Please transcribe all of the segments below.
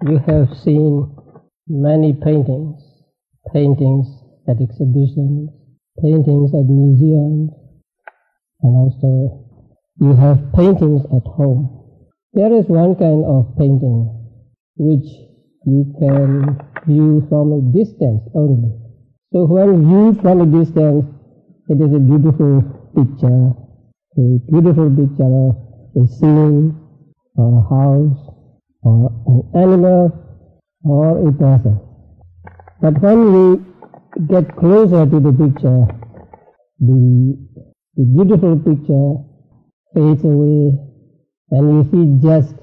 You have seen many paintings at exhibitions, paintings at museums, and also you have paintings at home. There is one kind of painting which you can view from a distance only. So when viewed from a distance, it is a beautiful picture of a scene, or a house, or an animal, or a person. But when we get closer to the picture, the beautiful picture fades away, and you see just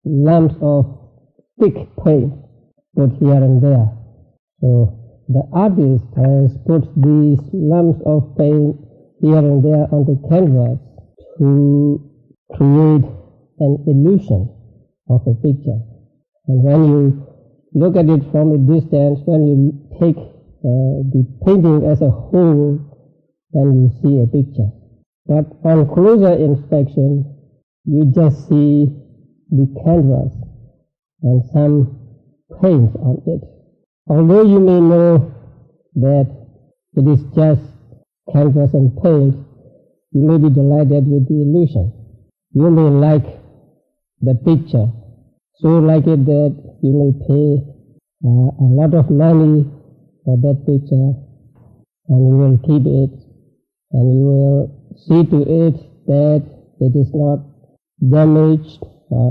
lumps of thick paint put here and there. So the artist has put these lumps of paint here and there on the canvas to create an illusion of a picture. And when you look at it from a distance, when you take the painting as a whole, then you see a picture. But on closer inspection, you just see the canvas and some paint on it. Although you may know that it is just canvas and paint, you may be delighted with the illusion. You may like the picture, so like it that you may pay a lot of money for that picture, and you will keep it, and you will see to it that it is not damaged,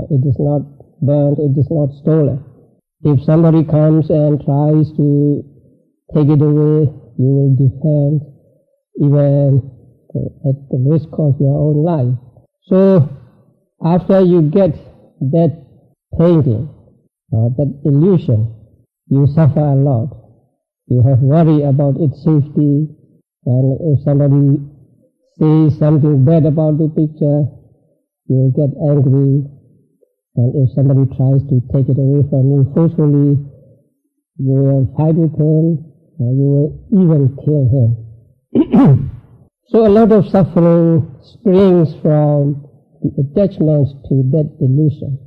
it is not burnt, it is not stolen. If somebody comes and tries to take it away, you will defend even at the risk of your own life. So after you get that painting, that illusion, you suffer a lot. You have worry about its safety, and if somebody says something bad about the picture, you will get angry, and if somebody tries to take it away from you forcefully, you will fight with him, or you will even kill him. So a lot of suffering springs from the attachments to that illusion.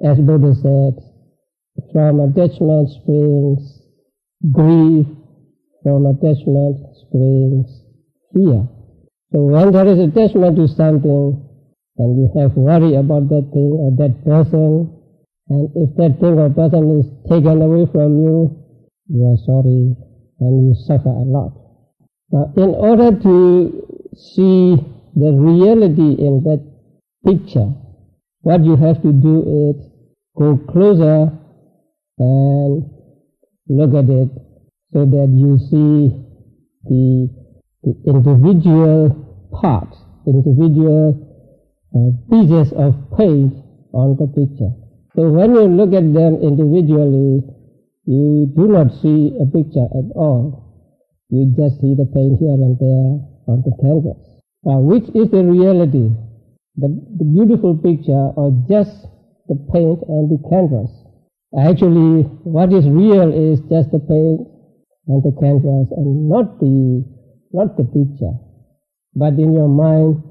As Buddha said, from attachment springs grief, from attachment springs fear. So when there is attachment to something, and you have worry about that thing or that person, and if that thing or person is taken away from you, you are sorry and you suffer a lot. Now, in order to see the reality in that picture, what you have to do is go closer and look at it so that you see the individual parts, individual pieces of paint on the picture. So when you look at them individually, you do not see a picture at all. You just see the paint here and there on the canvas. Now, which is the reality? The beautiful picture, or just the paint and the canvas? Actually, what is real is just the paint and the canvas, and not the picture. But in your mind,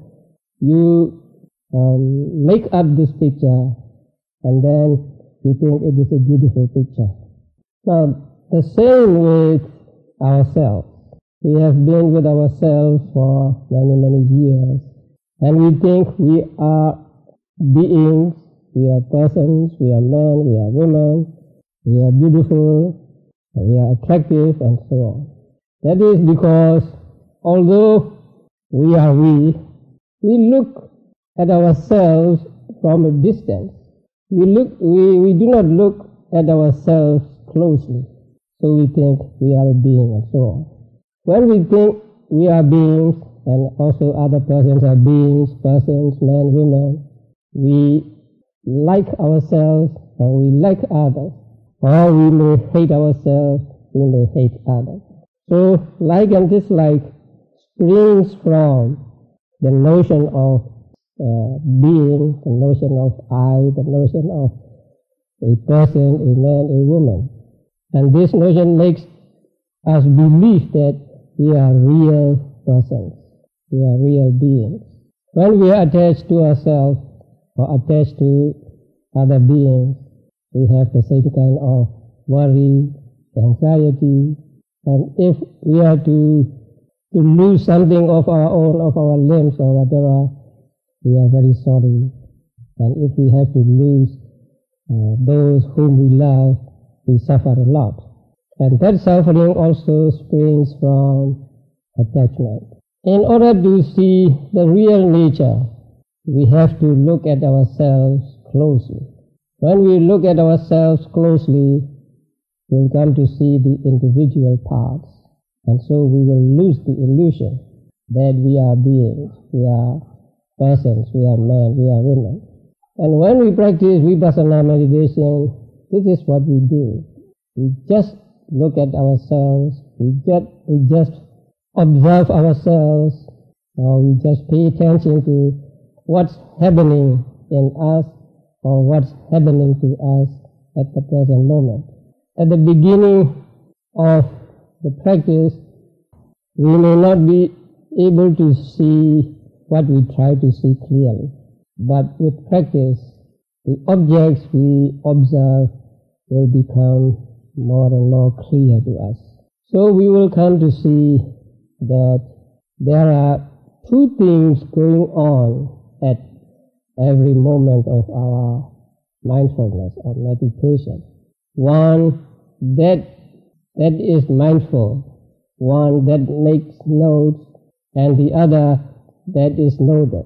you make up this picture, and then you think it is a beautiful picture. Now, the same with ourselves. We have been with ourselves for many, many years, and we think we are beings, we are persons, we are men, we are women, we are beautiful, we are attractive, and so on. That is because although we are we look at ourselves from a distance. We do not look at ourselves closely. So we think we are a being and so on. When we think we are beings, and also other persons are beings, persons, men, women, we like ourselves, or we like others, or we may hate ourselves, we may hate others. So like and dislike springs from the notion of being, the notion of I, the notion of a person, a man, a woman. And this notion makes us believe that we are real persons, we are real beings. When we are attached to ourselves or attached to other beings, we have the same kind of worry, anxiety, and if we are to lose something of our own, of our limbs or whatever, we are very sorry. And if we have to lose those whom we love, we suffer a lot. And that suffering also springs from attachment. In order to see the real nature, we have to look at ourselves closely. When we look at ourselves closely, we'll come to see the individual parts. And so we will lose the illusion that we are beings, we are persons, we are men, we are women. And when we practice Vipassana meditation, this is what we do. We just look at ourselves, we just observe ourselves, or we just pay attention to what's happening in us or what's happening to us at the present moment. At the beginning of the practice, we may not be able to see what we try to see clearly, but with practice, the objects we observe will become more and more clear to us. So we will come to see that there are two things going on at every moment of our mindfulness or meditation. One that is mindful, one that makes notes, and the other that is noted.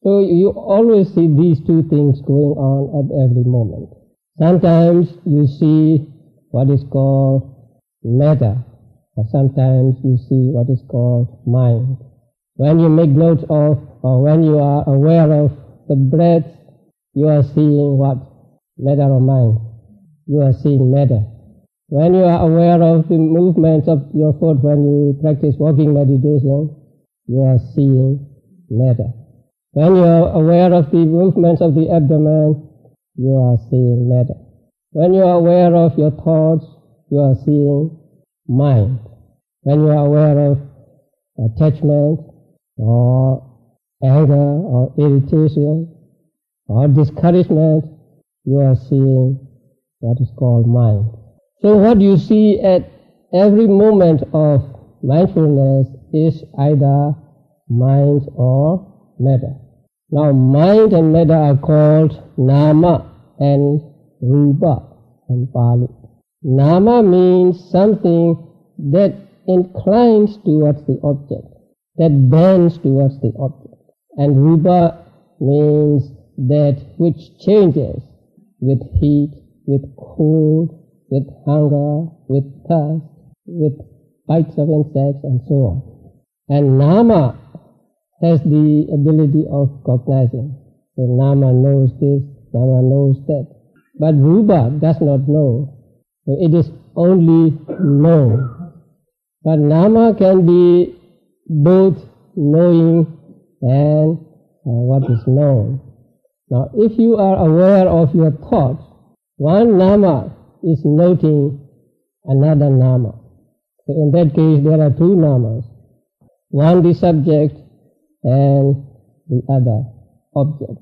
So you always see these two things going on at every moment. Sometimes you see what is called matter, or sometimes you see what is called mind. When you make notes of, or when you are aware of the breath, you are seeing what? Matter or mind? You are seeing matter. When you are aware of the movements of your foot when you practice walking meditation, you are seeing matter. When you are aware of the movements of the abdomen, you are seeing matter. When you are aware of your thoughts, you are seeing mind. When you are aware of attachment or anger or irritation or discouragement, you are seeing what is called mind. So what you see at every moment of mindfulness is either mind or matter. Now mind and matter are called nama and rupa in Pali. Nama means something that inclines towards the object, that bends towards the object. And rupa means that which changes with heat, with cold, with hunger, with thirst, with bites of insects and so on. And nama has the ability of cognizing. So nama knows this, nama knows that. But rupa does not know. So it is only known. But nama can be both knowing and what is known. Now if you are aware of your thoughts, one nama is noting another nama. So in that case there are two namas. One the subject and the other object.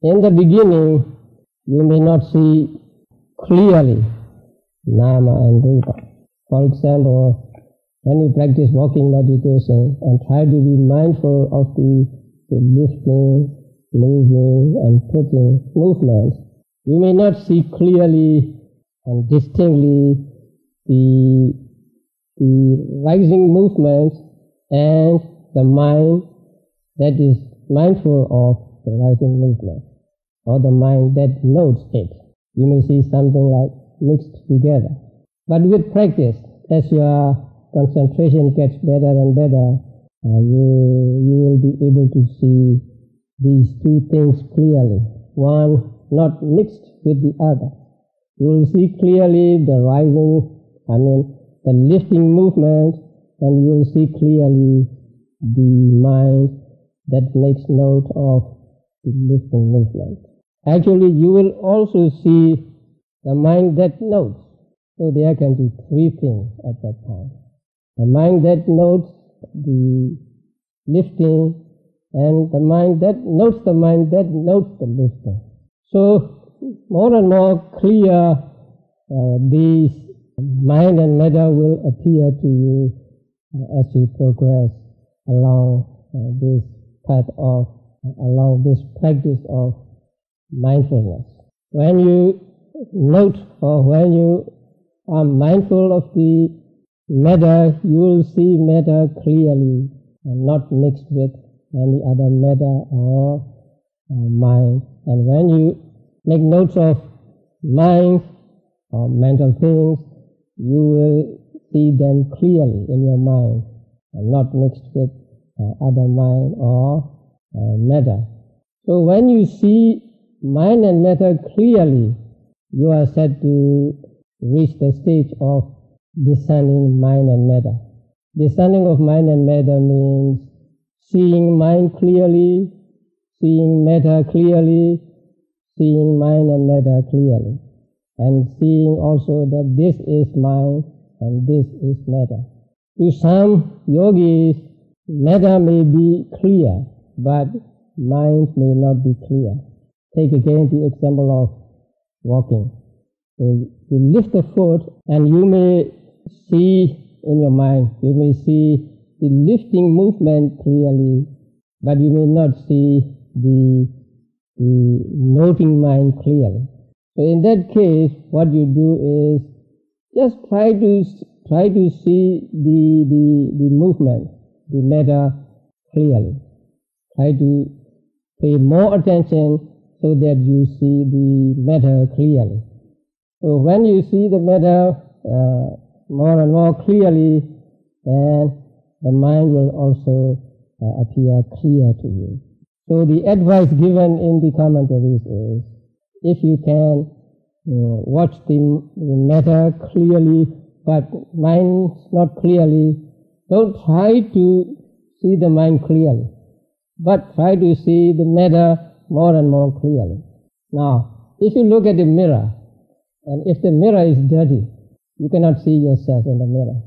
In the beginning you may not see clearly nama and rupa. For example, when you practice walking meditation and try to be mindful of the lifting, moving and putting movements, you may not see clearly and distinctly the rising movements and the mind that is mindful of the rising movement, or the mind that notes it. You may see something like mixed together. But with practice, as your concentration gets better and better, you will be able to see these two things clearly. One not mixed with the other. You will see clearly the the lifting movement, and you will see clearly the mind that makes note of the lifting movement. Actually, you will also see the mind that notes. So there can be three things at that time. The mind that notes the lifting, and the mind that notes the lifting. So more and more clear these mind and matter will appear to you as you progress along this path of, along this practice of mindfulness. When you note or when you are mindful of the matter, you will see matter clearly and not mixed with any other matter or mind. And when you make notes of mind or mental things, you will see them clearly in your mind and not mixed with other mind or matter. So when you see mind and matter clearly, you are said to reach the stage of discerning mind and matter. Discerning of mind and matter means seeing mind clearly, seeing matter clearly, seeing mind and matter clearly, and seeing also that this is mind and this is matter. To some yogis, matter may be clear, but mind may not be clear. Take again the example of walking. So you lift the foot and you may see in your mind, you may see the lifting movement clearly, but you may not see the noting mind clearly. So in that case, what you do is just try to see the movement, the matter clearly. Try to pay more attention so that you see the matter clearly. So when you see the matter more and more clearly, then the mind will also appear clear to you. So the advice given in the commentaries is, if you can watch the matter clearly, but mind not clearly, don't try to see the mind clearly, but try to see the matter more and more clearly. Now, if you look at the mirror, and if the mirror is dirty, you cannot see yourself in the mirror.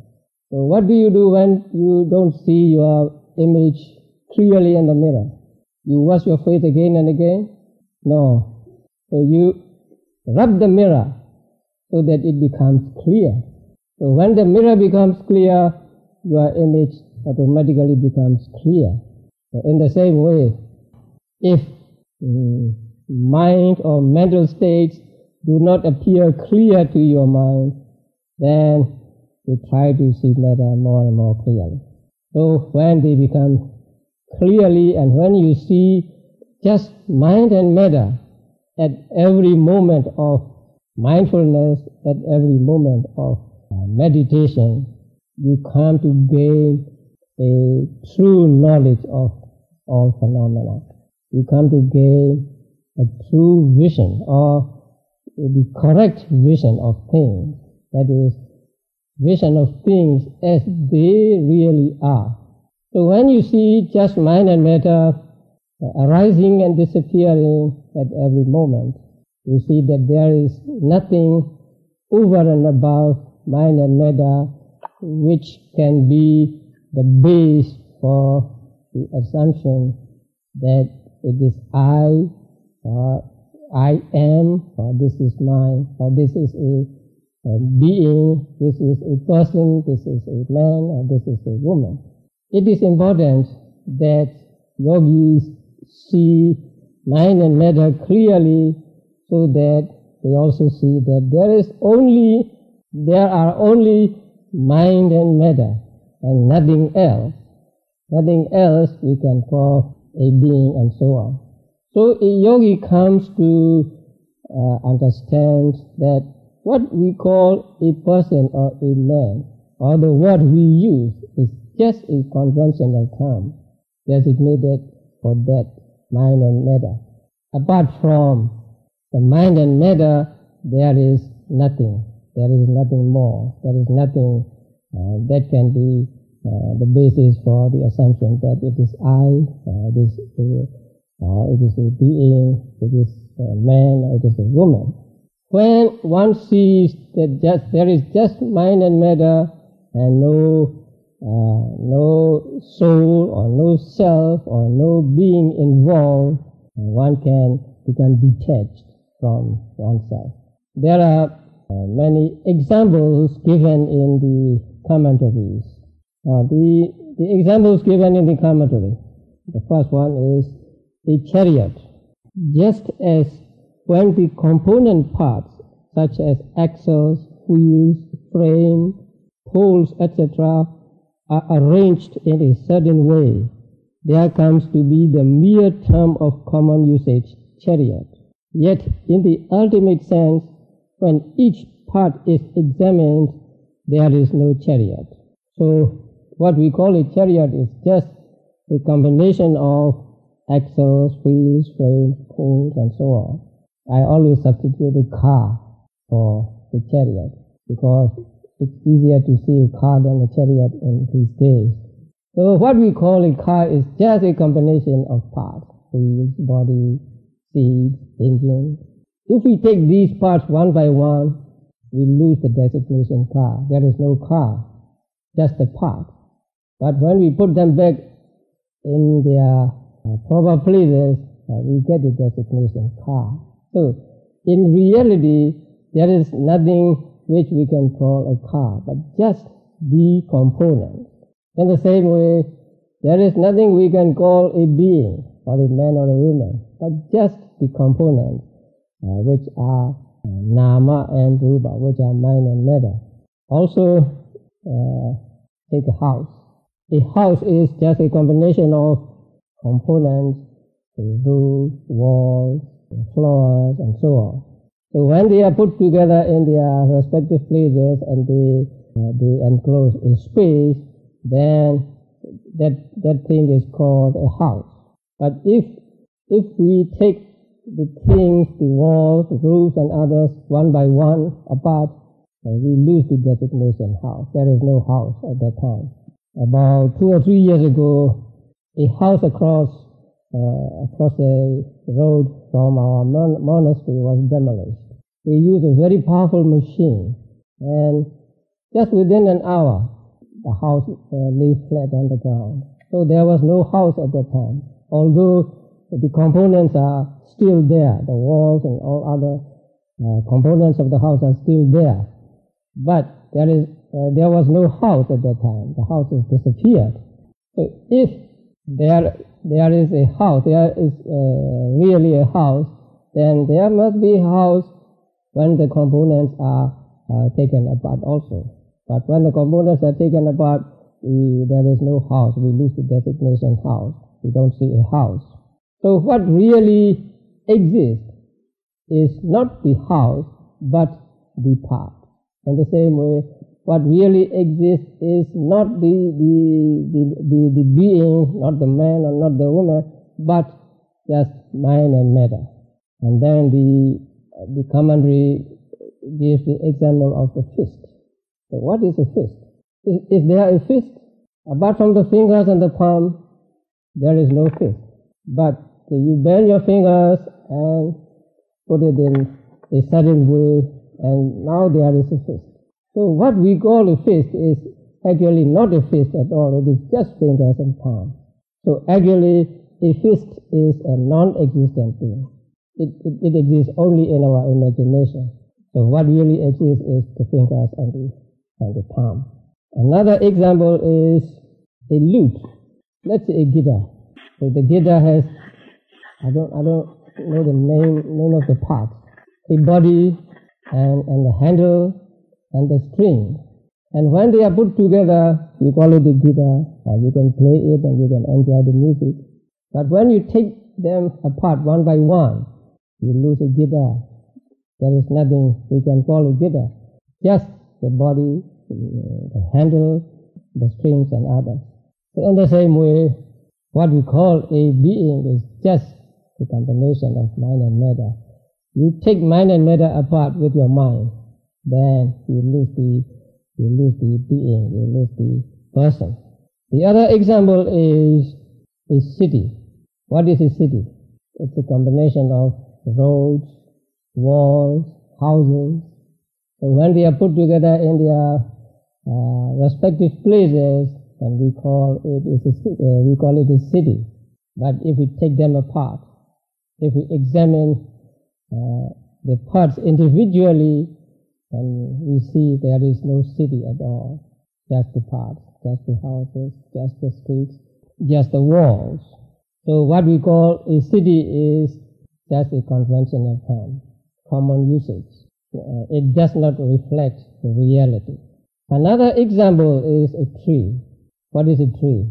So what do you do when you don't see your image clearly in the mirror? You wash your face again and again? No. So you rub the mirror so that it becomes clear. So when the mirror becomes clear, your image automatically becomes clear. So in the same way, if mind or mental states do not appear clear to your mind, then you try to see matter more and more clearly. So when they become clearly, and when you see just mind and matter at every moment of mindfulness, at every moment of meditation, you come to gain a true knowledge of all phenomena. You come to gain a true vision, or the correct vision of things, that is, vision of things as they really are. So when you see just mind and matter arising and disappearing at every moment, you see that there is nothing over and above mind and matter which can be the base for the assumption that it is I, or I am, or this is mine, or this is a being, this is a person, this is a man, or this is a woman. It is important that yogis see mind and matter clearly, so that they also see that there are only mind and matter, and nothing else. Nothing else we can call a being, and so on. So a yogi comes to understand that what we call a person or a man, or the word we use, is just a conventional term designated for that mind and matter. Apart from the mind and matter, there is nothing. There is nothing more. There is nothing that can be the basis for the assumption that it is I, it is a being, it is a man, or it is a woman. When one sees that there is just mind and matter, and no soul or no self or no being involved, one can become detached. from oneself. There are many examples given in the commentaries. The examples given in the commentary, the first one is a chariot. Just as when the component parts such as axles, wheels, frame, poles, etc. are arranged in a certain way, there comes to be the mere term of common usage, chariot. Yet in the ultimate sense, when each part is examined, there is no chariot. So what we call a chariot is just a combination of axles, wheels, frames, poles, and so on. I always substitute a car for the chariot because it's easier to see a car than a chariot in these days. So what we call a car is just a combination of parts, wheels, body, seats, engine. If we take these parts one by one, we lose the designation car. There is no car, just the part. But when we put them back in their proper places, we get the designation car. So in reality, there is nothing which we can call a car, but just the components. In the same way, there is nothing we can call a being, or a man or a woman, but just the components, which are nama and rupa, which are mind and matter. Also, take a house. A house is just a combination of components, the roof, walls, floors, and so on. So when they are put together in their respective places and they enclose a space, then that thing is called a house. But if we take the things, the walls, the roofs, and others one by one apart, we lose the designation house. There is no house at that time. About 2 or 3 years ago, a house across a road from our monastery was demolished. We used a very powerful machine, and just within an hour, the house lay flat on the ground. So there was no house at that time, although the components are still there. The walls and all other components of the house are still there. But there was no house at that time. The house has disappeared. So if there is a house, there is really a house, then there must be a house when the components are taken apart also. But when the components are taken apart, there is no house. We lose the designation house. We don't see a house. So what really exists is not the house, but the part. In the same way, what really exists is not the being, not the man or not the woman, but just mind and matter. And then the commentary gives the example of a fist. So what is a fist? Is there a fist? Apart from the fingers and the palm, there is no fist. But you bend your fingers and put it in a certain way, and now there is a fist. So what we call a fist is actually not a fist at all. It is just fingers and palm. So actually, a fist is a non-existent thing. It exists only in our imagination. So what really exists is the fingers and the palm. Another example is a lute. Let's say a guitar. So the guitar has, I don't know the name of the parts. A body and the handle and the string. And when they are put together, we call it a guitar, and you can play it and you can enjoy the music. But when you take them apart one by one, you lose a guitar. There is nothing we can call a guitar. Just the body, the handle, the strings and others. So in the same way, what we call a being is just the combination of mind and matter. You take mind and matter apart with your mind, then you lose the being, you lose the person. The other example is a city. What is a city? It's a combination of roads, walls, houses. So when they are put together in their respective places, then we call it a city. But if we take them apart, if we examine the parts individually, and we see there is no city at all, just the parts, just the houses, just the streets, just the walls. So what we call a city is just a conventional term, common usage. It does not reflect the reality. Another example is a tree. What is a tree?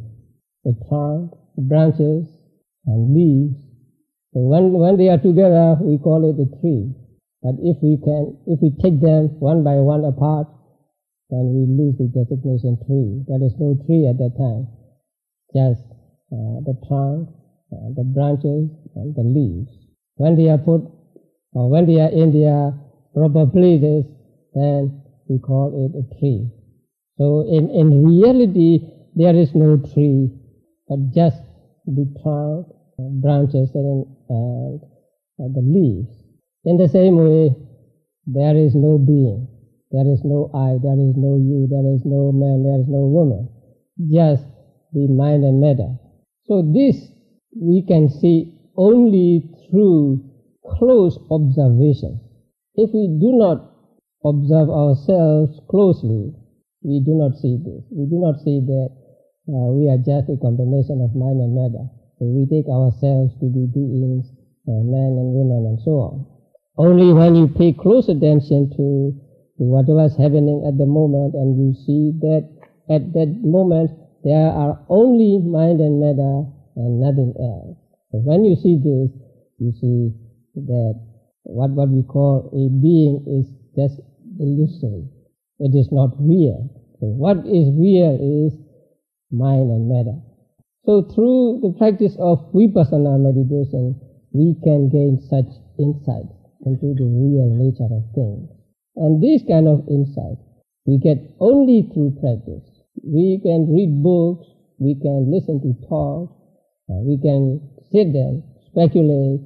A trunk, branches, and leaves. So when they are together, we call it a tree. But if we take them one by one apart, then we lose the designation tree. There is no tree at that time, just the trunk, the branches, and the leaves. When they are when they are in their proper places, then we call it a tree. So in reality, there is no tree, but just the trunk, branches, and the leaves. In the same way, there is no being, there is no I, there is no you, there is no man, there is no woman, just the mind and matter. So this we can see only through close observation. If we do not observe ourselves closely, we do not see this. We do not see that we are just a combination of mind and matter. So we take ourselves to be beings, men and women and so on. Only when you pay close attention to whatever is happening at the moment, and you see that at that moment there are only mind and matter and nothing else. So when you see this, you see that what we call a being is just illusory. It is not real. So what is real is mind and matter. So through the practice of Vipassana meditation, we can gain such insight into the real nature of things. And this kind of insight we get only through practice. We can read books, we can listen to talks, we can sit there, speculate,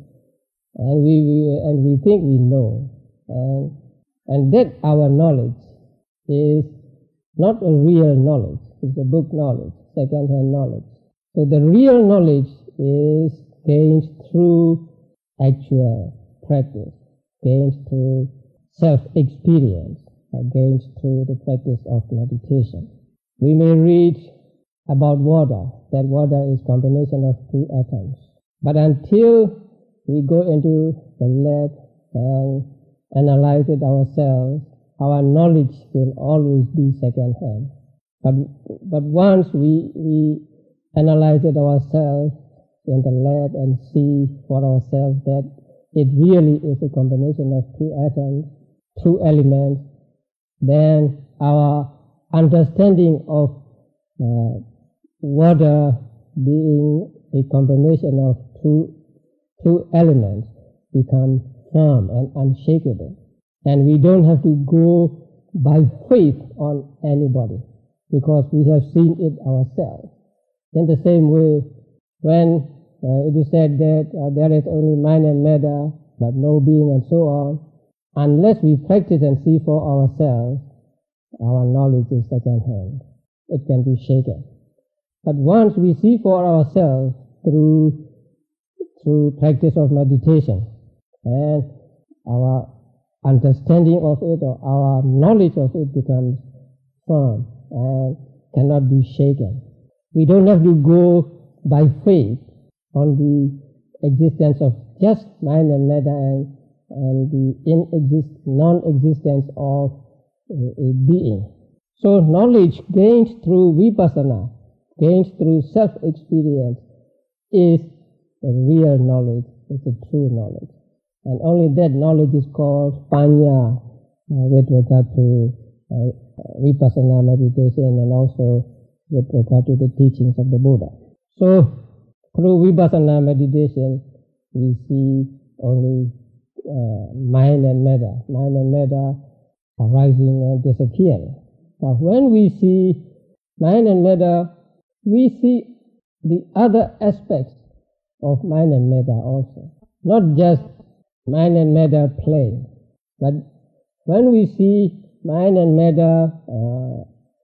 and we think we know. And that our knowledge is not a real knowledge, it's a book knowledge, second-hand knowledge. So the real knowledge is gained through actual practice, gained through self-experience, gained through the practice of meditation. We may read about water, that water is combination of two atoms. But until we go into the lab and analyze it ourselves, our knowledge will always be second-hand. But once we analyze it ourselves in the lab and see for ourselves that it really is a combination of two atoms, two elements, then our understanding of water being a combination of two elements become firm and unshakable. And we don't have to go by faith on anybody, because we have seen it ourselves. In the same way, when it is said that there is only mind and matter, but no being and so on, unless we practice and see for ourselves, our knowledge is second-hand. It can be shaken. But once we see for ourselves through practice of meditation, and our understanding of it or our knowledge of it becomes firm and cannot be shaken. We don't have to go by faith on the existence of just mind and matter and the non-existence of a being. So knowledge gained through Vipassana, gained through self-experience, is a real knowledge, it's a true knowledge. And only that knowledge is called Panya with regard to Vipassana meditation and also with regard to the teachings of the Buddha. So through Vipassana meditation, we see only mind and matter arising and disappearing. Now when we see mind and matter, we see the other aspects of mind and matter also. Not just mind and matter playing, but when we see mind and matter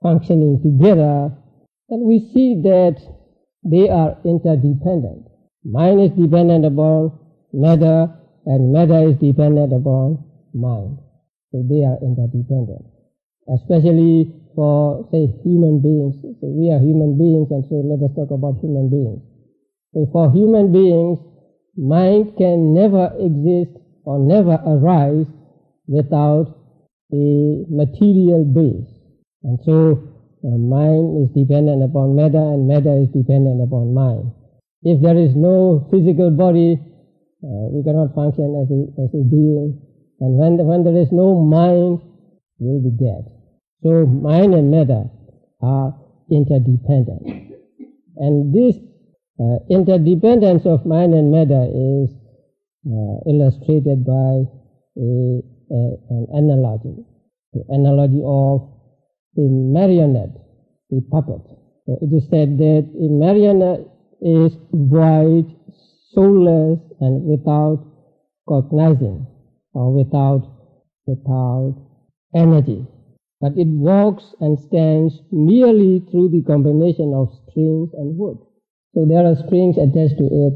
functioning together, then we see that they are interdependent. Mind is dependent upon matter, and matter is dependent upon mind. So they are interdependent. Especially for, say, human beings. So we are human beings, and so let us talk about human beings. So for human beings, mind can never exist or never arise without a material base. And so mind is dependent upon matter, and matter is dependent upon mind. If there is no physical body, we cannot function as a being. And when there is no mind, we will be dead. So mind and matter are interdependent. And this interdependence of mind and matter is illustrated by an analogy. The analogy of a marionette, a puppet. So it is said that a marionette is void, soulless, and without cognizing, or without energy. But it walks and stands merely through the combination of strings and wood. So there are strings attached to it,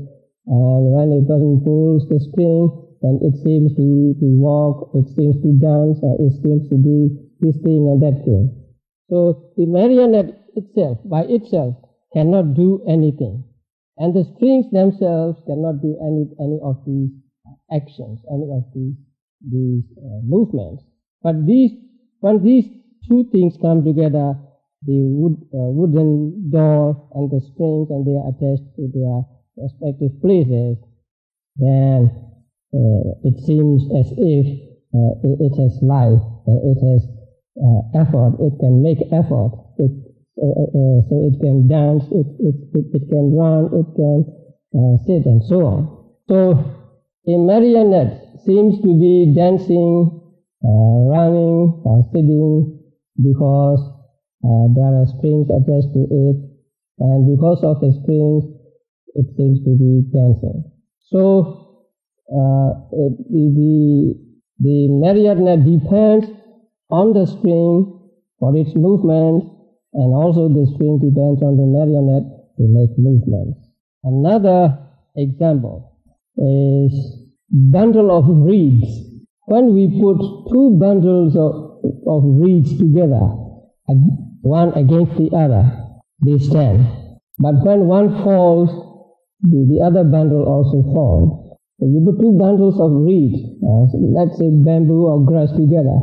and when a person pulls the string, then it seems to walk, it seems to dance, or it seems to do this thing and that thing. So the marionette itself, by itself, cannot do anything. And the strings themselves cannot do any of these actions, any of these movements. But when these two things come together, the wooden door and the strings, and they are attached to their respective places, then it seems as if it has life, it has effort, it can make effort, so it can dance, it can run, it can sit, and so on. So a marionette seems to be dancing, running, or sitting because there are strings attached to it, and because of the strings, it seems to be dancing. So the marionette depends on the string for its movement, and also the string depends on the marionette to make movements. Another example is bundle of reeds. When we put two bundles of reeds together, one against the other, they stand. But when one falls, the other bundle also falls. So you put two bundles of reeds, let's say bamboo or grass together,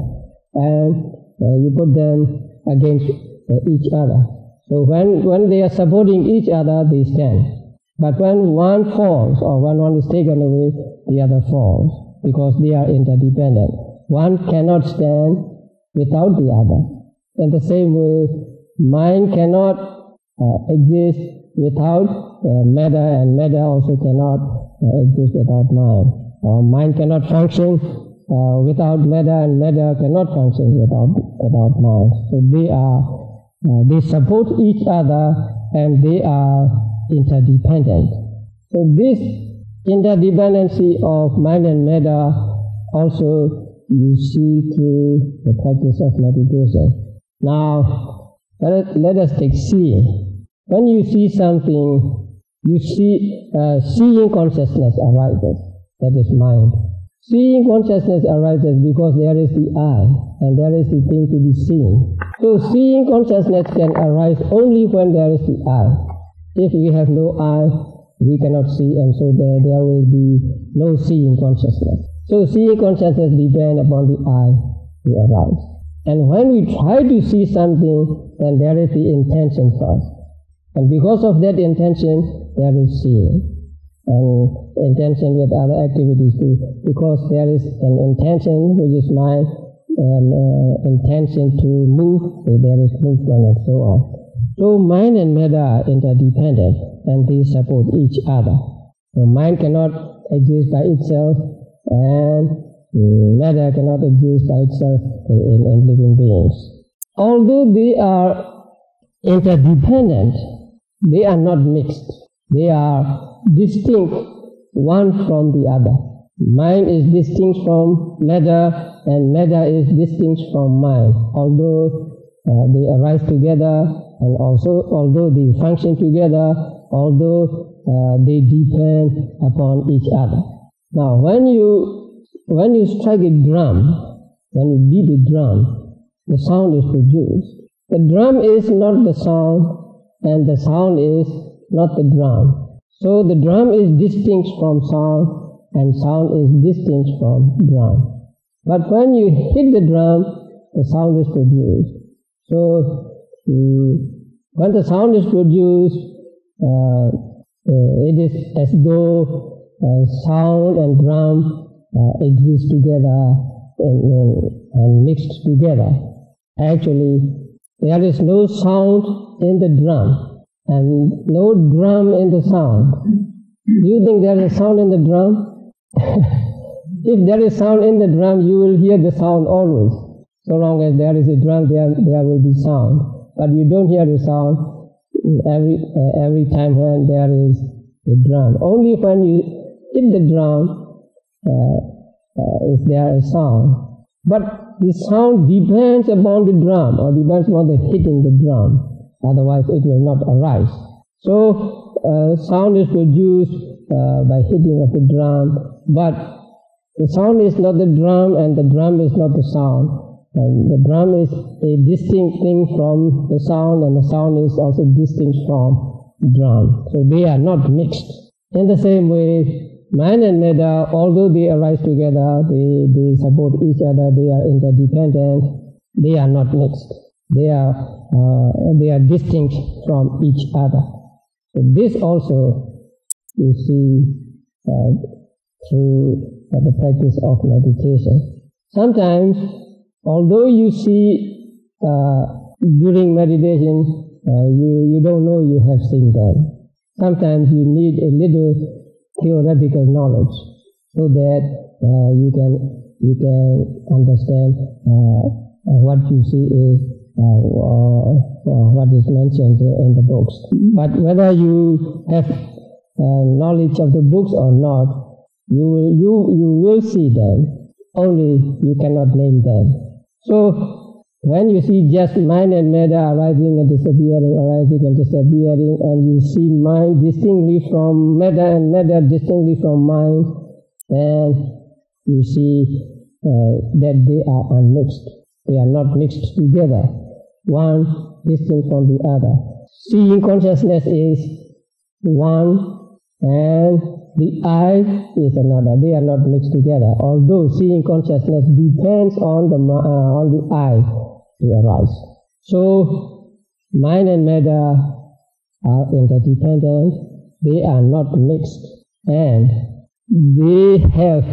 and you put them against each other. So when they are supporting each other, they stand. But when one falls, or when one is taken away, the other falls, because they are interdependent. One cannot stand without the other. In the same way, mind cannot exist without matter, and matter also cannot exist without mind. Or mind cannot function without matter, and matter cannot function without mind. So they support each other, and they are interdependent. So this interdependency of mind and matter also you see through the practice of meditation. Now, let us take seeing. When you see something, you see seeing consciousness arises. That is mind. Seeing consciousness arises because there is the eye, and there is the thing to be seen. So seeing consciousness can arise only when there is the eye. If we have no eye, we cannot see, and so there will be no seeing consciousness. So seeing consciousness depends upon the eye to arise. And when we try to see something, then there is the intention first. And because of that intention, there is seeing. And intention with other activities too. Because there is an intention, which is mind, and intention to move, there is movement, and so on. So mind and matter are interdependent, and they support each other. So mind cannot exist by itself, and matter cannot exist by itself in living beings. Although they are interdependent, they are not mixed. They are distinct one from the other. Mind is distinct from matter, and matter is distinct from mind. Although they arise together, and also although they function together, although they depend upon each other. Now, when you strike a drum, when you beat a drum, the sound is produced. The drum is not the sound, and the sound is not the drum. So the drum is distinct from sound, and sound is distinct from drum. But when you hit the drum, the sound is produced. So when the sound is produced, it is as though sound and drum exist together and mixed together. Actually, there is no sound in the drum and no drum in the sound. Do you think there is a sound in the drum? If there is sound in the drum, you will hear the sound always. So long as there is a drum, there will be sound. But you don't hear the sound every time when there is a drum. Only when you hit the drum is there a sound. But the sound depends upon the drum, or depends upon the hitting the drum. Otherwise, it will not arise. So, sound is produced by hitting of the drum, but the sound is not the drum, and the drum is not the sound. And the drum is a distinct thing from the sound, and the sound is also distinct from the drum. So they are not mixed. In the same way, mind and matter, although they arise together, they support each other, they are interdependent, they are not mixed. They are distinct from each other. So this also you see through the practice of meditation. Sometimes, although you see during meditation, you don't know you have seen them. Sometimes you need a little theoretical knowledge so that you can understand what you see is what is mentioned in the books. But whether you have knowledge of the books or not, you will see them, only you cannot name them. So when you see just mind and matter arising and disappearing, and you see mind distinctly from matter and matter distinctly from mind, then you see that they are unmixed. They are not mixed together, one distinct from the other. Seeing consciousness is one, and the I is another. They are not mixed together, although seeing consciousness depends on the I to arise. So, mind and matter are interdependent, they are not mixed, and they have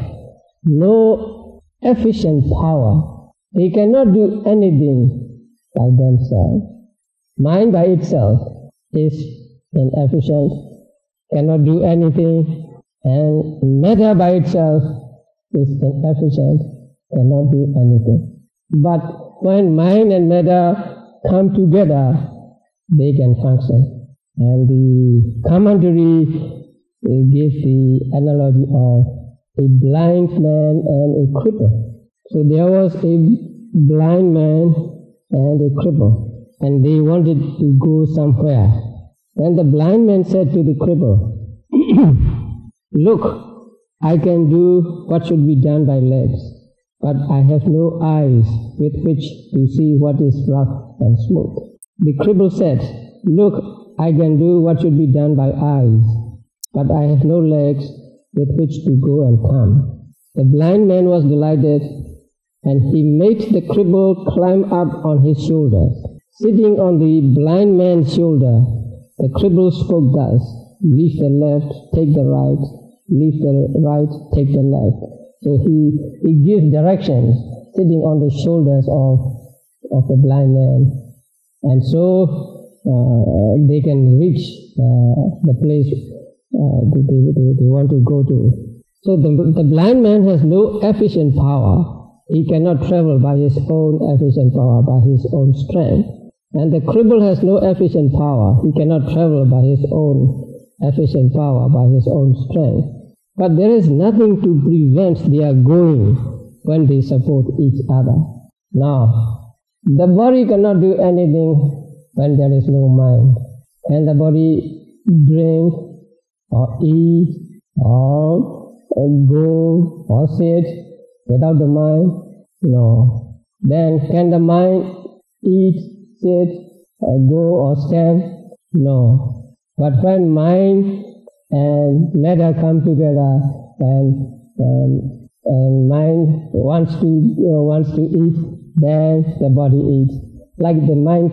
no efficient power. They cannot do anything by themselves. Mind by itself is inefficient, cannot do anything, and matter by itself is inefficient, cannot do anything. But when mind and matter come together, they can function. And the commentary gives the analogy of a blind man and a cripple. So there was a blind man and a cripple, and they wanted to go somewhere. And the blind man said to the cripple, "Look, I can do what should be done by legs, but I have no eyes with which to see what is rough and smooth." The cripple said, "Look, I can do what should be done by eyes, but I have no legs with which to go and come." The blind man was delighted, and he made the cripple climb up on his shoulders. Sitting on the blind man's shoulder, the cripple spoke thus: "Leave the left, take the right, leave the right, take the left." So he gives directions, sitting on the shoulders of the blind man. And so they can reach the place they want to go to. So the blind man has no efficient power. He cannot travel by his own efficient power, by his own strength. And the cripple has no efficient power. He cannot travel by his own efficient power, by his own strength. But there is nothing to prevent their going when they support each other. Now, the body cannot do anything when there is no mind. Can the body drink or eat or go or sit without the mind? No. Then can the mind eat, sit, go or stand? No. But when mind and matter come together and mind wants to eat, then the body eats. Like the mind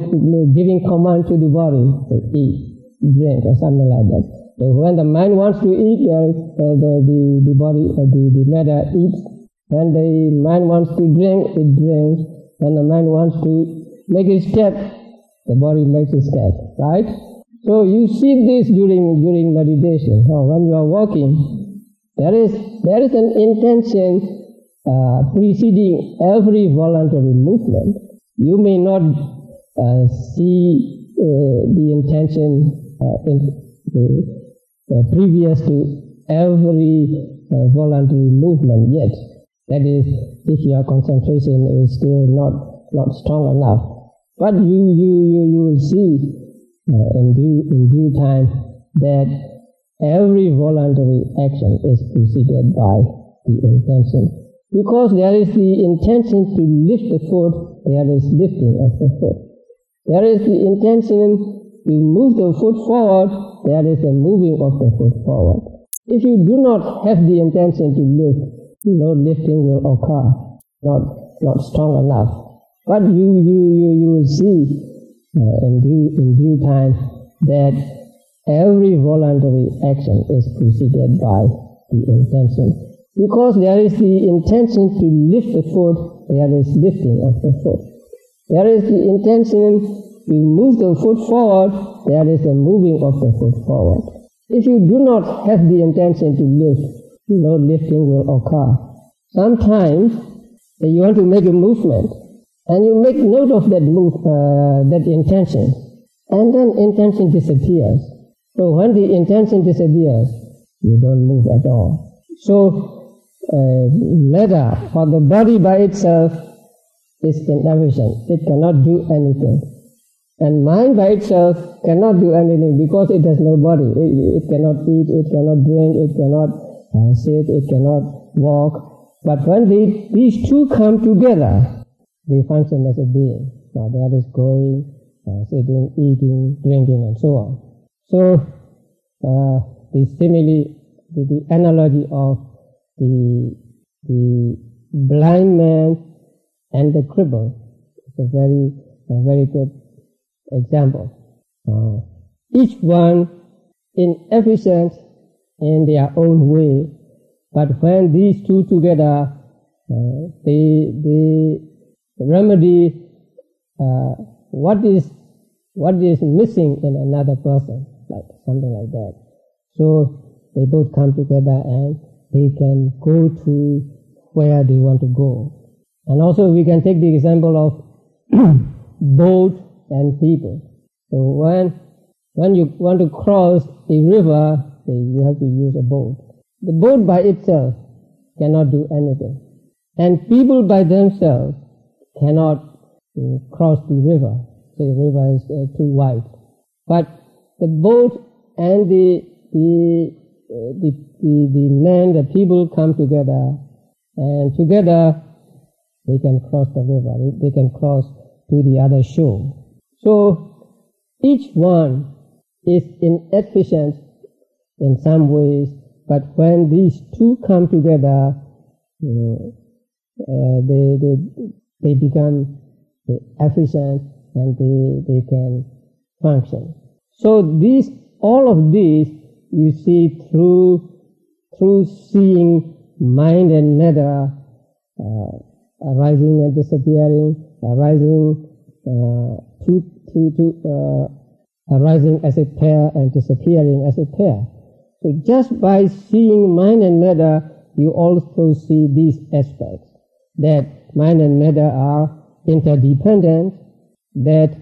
giving command to the body to eat, drink, or something like that. So when the mind wants to eat, the body, the matter eats. When the mind wants to drink, it drinks. When the mind wants to make a step, the body makes a step, right? So you see this during meditation. When you are walking, there is an intention preceding every voluntary movement. You may not see the intention previous to every voluntary movement yet. That is, if your concentration is still not strong enough. But you will see in due time that every voluntary action is preceded by the intention. Because there is the intention to lift the foot, there is lifting of the foot. There is the intention to move the foot forward, there is a moving of the foot forward. If you do not have the intention to lift, no lifting will occur, not strong enough. But you will see in due time that every voluntary action is preceded by the intention. Because there is the intention to lift the foot, there is lifting of the foot. There is the intention to move the foot forward, there is a moving of the foot forward. If you do not have the intention to lift, no lifting will occur. Sometimes you want to make a movement, and you make note of that intention, and then intention disappears. So when the intention disappears, you don't move at all. So matter for the body by itself is inefficient. It cannot do anything. And mind by itself cannot do anything because it has no body. It cannot eat, it cannot drink, it cannot sit, it cannot walk. But when these two come together, they function as a being. Now that is going, sitting, eating, drinking, and so on. So the simile, the analogy of the blind man and the cripple is a very good example. Each one inefficient in their own way, but when these two together, they remedy what is missing in another person, like something like that. So they both come together and they can go to where they want to go. And also we can take the example of boat and people. So when you want to cross a river, you have to use a boat. The boat by itself cannot do anything. And people by themselves cannot cross the river. The river is too wide. But the boat and the men, the people come together, and together they can cross the river. They can cross to the other shore. So each one is inefficient in some ways, but when these two come together, they become efficient and they can function. So all of these you see through seeing mind and matter arising and disappearing, arising as a pair and disappearing as a pair. So just by seeing mind and matter, you also see these aspects, that mind and matter are interdependent, that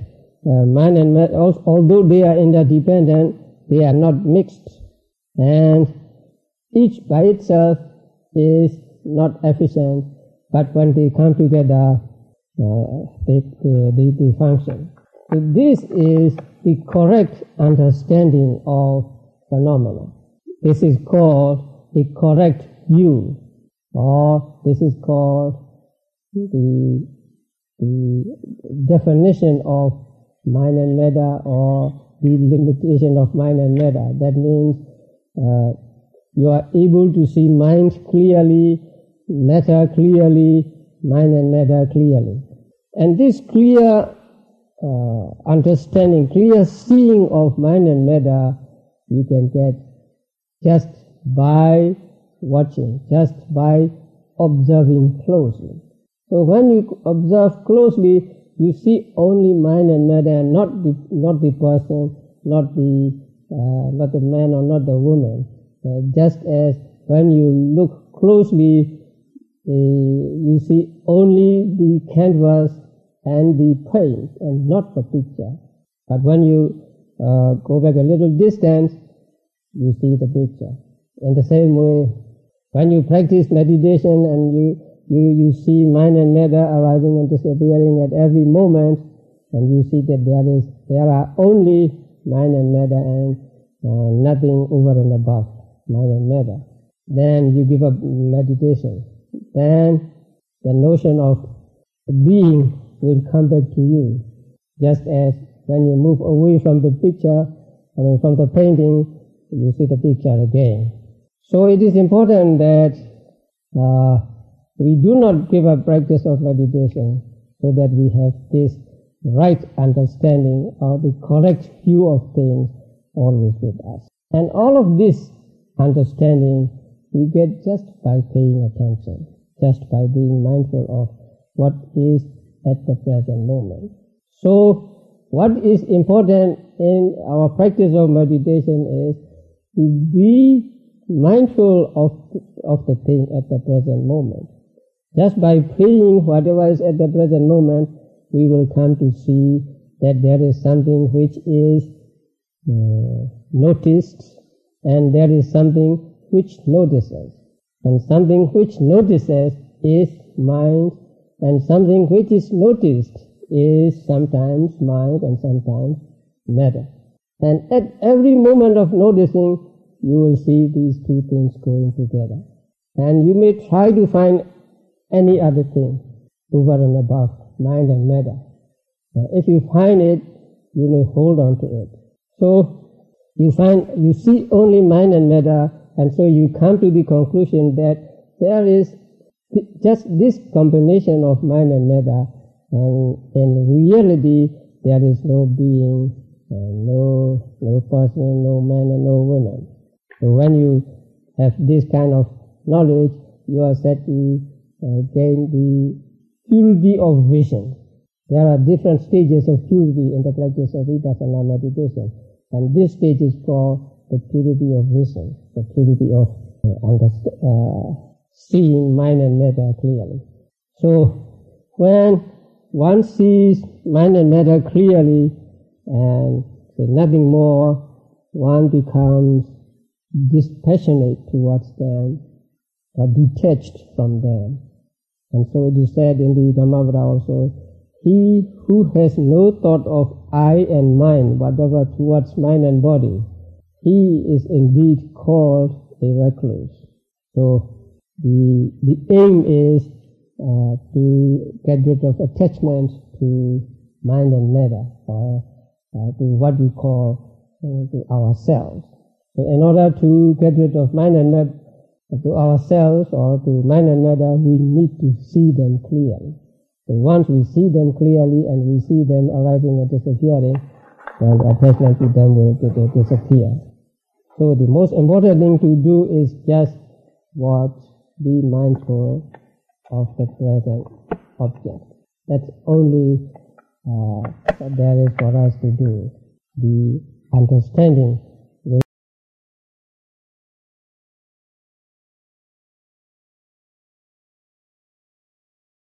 mind and matter, although they are interdependent, they are not mixed, and each by itself is not efficient, but when they come together, they function. So this is the correct understanding of phenomena. This is called a correct view, or this is called the definition of mind and matter, or the limitation of mind and matter. That means you are able to see mind clearly, matter clearly, mind and matter clearly. And this clear understanding, clear seeing of mind and matter, you can get just by watching, just by observing closely. So when you observe closely, you see only mind and matter, and not the person, not the man or not the woman. Just as when you look closely, you see only the canvas and the paint, and not the picture. But when you go back a little distance, you see the picture. In the same way, when you practice meditation and you see mind and matter arising and disappearing at every moment, and you see that there are only mind and matter and nothing over and above mind and matter, then you give up meditation. Then the notion of being will come back to you, just as when you move away from the picture, from the painting, you see the picture again. So it is important that we do not give up practice of meditation, so that we have this right understanding or the correct view of things always with us. And all of this understanding we get just by paying attention, just by being mindful of what is at the present moment. So what is important in our practice of meditation is to be mindful of the thing at the present moment. Just by praying whatever is at the present moment, we will come to see that there is something which is noticed, and there is something which notices. And something which notices is mind, and something which is noticed is sometimes mind and sometimes matter. And at every moment of noticing, you will see these two things going together. And you may try to find any other thing over and above mind and matter. If you find it, you may hold on to it. So you see only mind and matter, and so you come to the conclusion that there is just this combination of mind and matter, and in reality there is no being, no person, no man and no woman. So when you have this kind of knowledge, you are said to gain the purity of vision. There are different stages of purity in the practice of Vipassana meditation, and this stage is called the purity of vision, the purity of seeing mind and matter clearly. So when one sees mind and matter clearly and nothing more, one becomes dispassionate towards them, or detached from them. And so it is said in the Dhammavada also, he who has no thought of I and mine, whatever towards mind and body, he is indeed called a recluse. So the aim is to get rid of attachment to mind and matter, or to what we call to ourselves. So in order to get rid of mind and matter to ourselves or to mind and matter, we need to see them clearly. So once we see them clearly and we see them arising and disappearing, then attachment to them will disappear. So the most important thing to do is just be mindful of the present object. That's only there is for us to do. The understanding